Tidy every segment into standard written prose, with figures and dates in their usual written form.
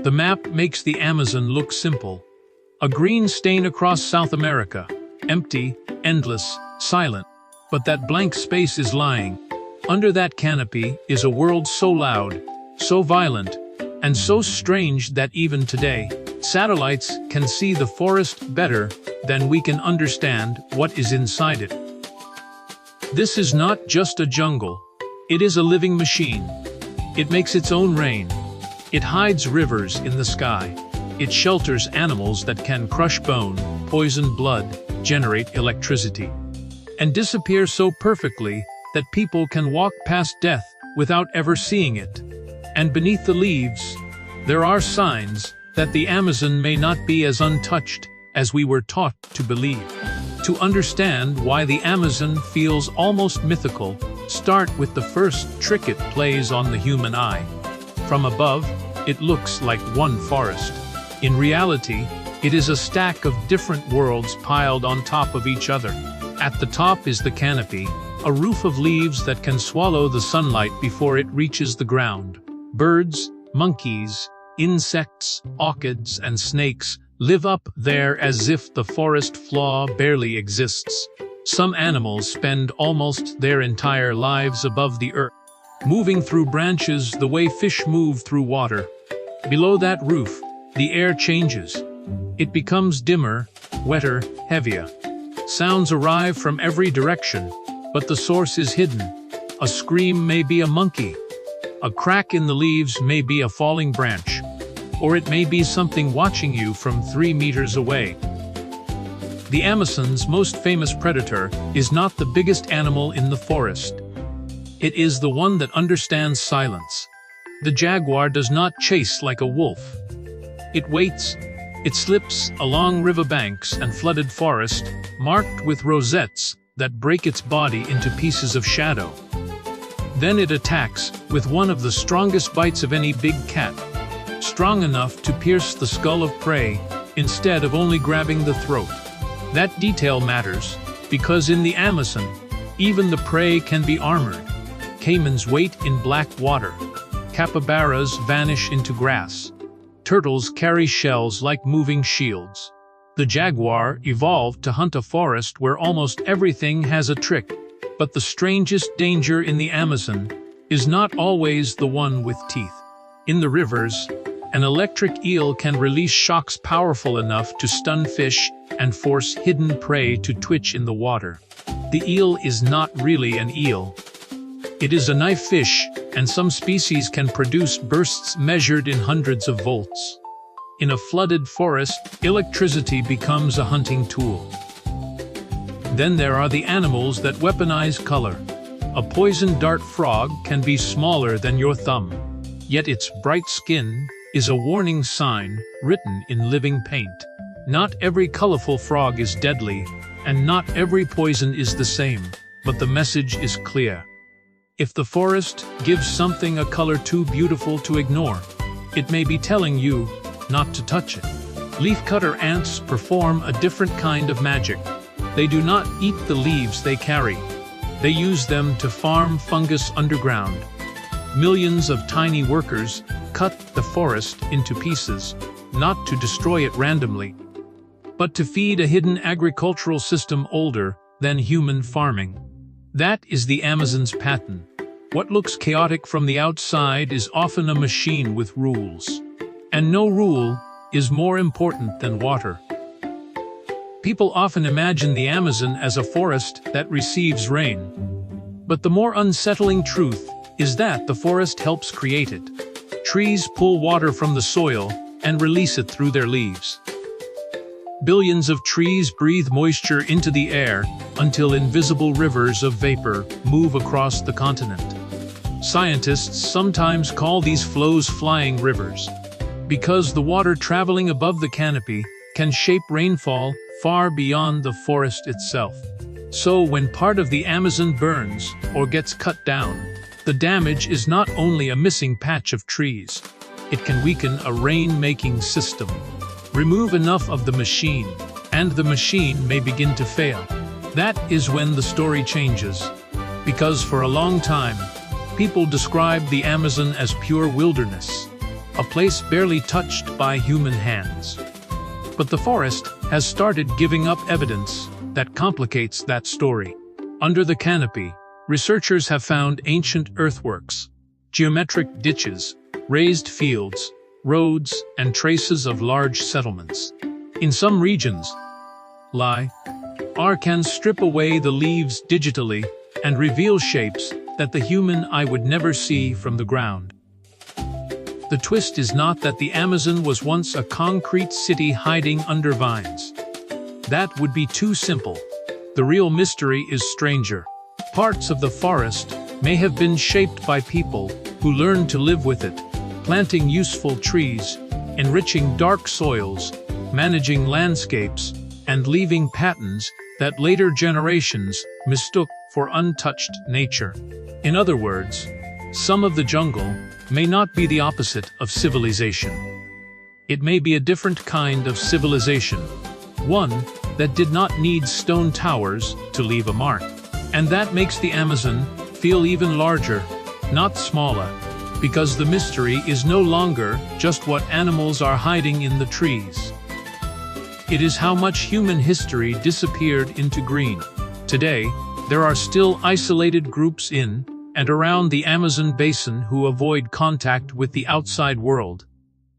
The map makes the Amazon look simple. A green stain across South America, empty, endless, silent. But that blank space is lying. Under that canopy is a world so loud, so violent, and so strange that even today, satellites can see the forest better than we can understand what is inside it. This is not just a jungle. It is a living machine. It makes its own rain. It hides rivers in the sky. It shelters animals that can crush bone, poison blood, generate electricity, and disappear so perfectly that people can walk past death without ever seeing it. And beneath the leaves, there are signs that the Amazon may not be as untouched as we were taught to believe. To understand why the Amazon feels almost mythical, start with the first trick it plays on the human eye. From above, it looks like one forest. In reality, it is a stack of different worlds piled on top of each other. At the top is the canopy, a roof of leaves that can swallow the sunlight before it reaches the ground. Birds, monkeys, insects, orchids, and snakes live up there as if the forest floor barely exists. Some animals spend almost their entire lives above the earth, moving through branches the way fish move through water. Below that roof, the air changes. It becomes dimmer, wetter, heavier. Sounds arrive from every direction, but the source is hidden. A scream may be a monkey. A crack in the leaves may be a falling branch. Or it may be something watching you from 3 meters away. The Amazon's most famous predator is not the biggest animal in the forest. It is the one that understands silence. The jaguar does not chase like a wolf. It waits. It slips along riverbanks and flooded forest, marked with rosettes that break its body into pieces of shadow. Then it attacks with one of the strongest bites of any big cat, strong enough to pierce the skull of prey instead of only grabbing the throat. That detail matters because in the Amazon, even the prey can be armored. Caimans wait in black water. Capybaras vanish into grass. Turtles carry shells like moving shields. The jaguar evolved to hunt a forest where almost everything has a trick. But the strangest danger in the Amazon is not always the one with teeth. In the rivers, an electric eel can release shocks powerful enough to stun fish and force hidden prey to twitch in the water. The eel is not really an eel. It is a knife fish, and some species can produce bursts measured in hundreds of volts. In a flooded forest, electricity becomes a hunting tool. Then there are the animals that weaponize color. A poison dart frog can be smaller than your thumb, yet its bright skin is a warning sign written in living paint. Not every colorful frog is deadly, and not every poison is the same, but the message is clear. If the forest gives something a color too beautiful to ignore, it may be telling you not to touch it. Leafcutter ants perform a different kind of magic. They do not eat the leaves they carry. They use them to farm fungus underground. Millions of tiny workers cut the forest into pieces, not to destroy it randomly, but to feed a hidden agricultural system older than human farming. That is the Amazon's pattern. What looks chaotic from the outside is often a machine with rules. And no rule is more important than water. People often imagine the Amazon as a forest that receives rain. But the more unsettling truth is that the forest helps create it. Trees pull water from the soil and release it through their leaves. Billions of trees breathe moisture into the air until invisible rivers of vapor move across the continent. Scientists sometimes call these flows flying rivers, because the water traveling above the canopy can shape rainfall far beyond the forest itself. So when part of the Amazon burns or gets cut down, the damage is not only a missing patch of trees, it can weaken a rain-making system. Remove enough of the machine, and the machine may begin to fail. That is when the story changes. Because for a long time, people described the Amazon as pure wilderness. a place barely touched by human hands. But the forest has started giving up evidence that complicates that story. Under the canopy, researchers have found ancient earthworks, geometric ditches, raised fields, roads, and traces of large settlements. In some regions, AR can strip away the leaves digitally and reveal shapes that the human eye would never see from the ground. The twist is not that the Amazon was once a concrete city hiding under vines. That would be too simple. The real mystery is stranger. Parts of the forest may have been shaped by people who learned to live with it, planting useful trees, enriching dark soils, managing landscapes, and leaving patterns that later generations mistook for untouched nature. In other words, some of the jungle may not be the opposite of civilization. It may be a different kind of civilization, one that did not need stone towers to leave a mark. And that makes the Amazon feel even larger, not smaller, because the mystery is no longer just what animals are hiding in the trees. It is how much human history disappeared into green. Today, there are still isolated groups in and around the Amazon basin who avoid contact with the outside world.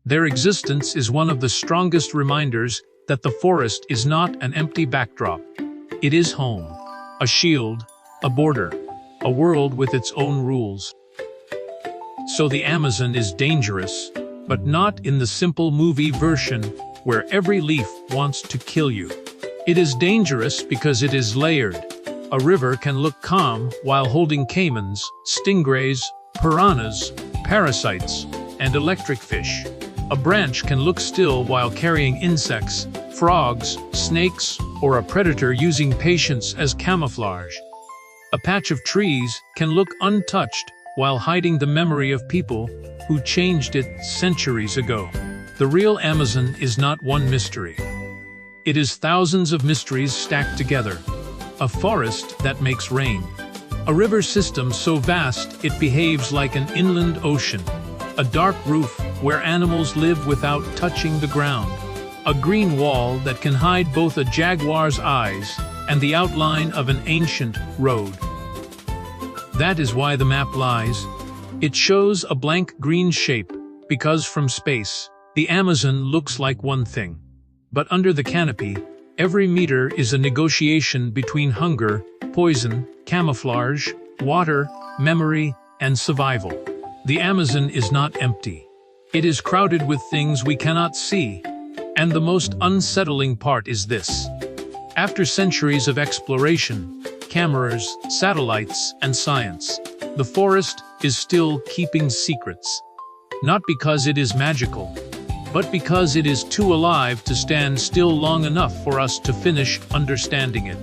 Their existence is one of the strongest reminders that the forest is not an empty backdrop. It is home, a shield, a border, a world with its own rules. So the Amazon is dangerous, but not in the simple movie version where every leaf wants to kill you. It is dangerous because it is layered. A river can look calm while holding caimans, stingrays, piranhas, parasites, and electric fish. A branch can look still while carrying insects, frogs, snakes, or a predator using patience as camouflage. A patch of trees can look untouched while hiding the memory of people who changed it centuries ago. The real Amazon is not one mystery. It is thousands of mysteries stacked together. A forest that makes rain. A river system so vast it behaves like an inland ocean. A dark roof where animals live without touching the ground. A green wall that can hide both a jaguar's eyes and the outline of an ancient road. That is why the map lies. It shows a blank green shape because from space, the Amazon looks like one thing. But under the canopy, every meter is a negotiation between hunger, poison, camouflage, water, memory, and survival. The Amazon is not empty. It is crowded with things we cannot see. And the most unsettling part is this. After centuries of exploration, cameras, satellites, and science, the forest is still keeping secrets. Not because it is magical, but because it is too alive to stand still long enough for us to finish understanding it.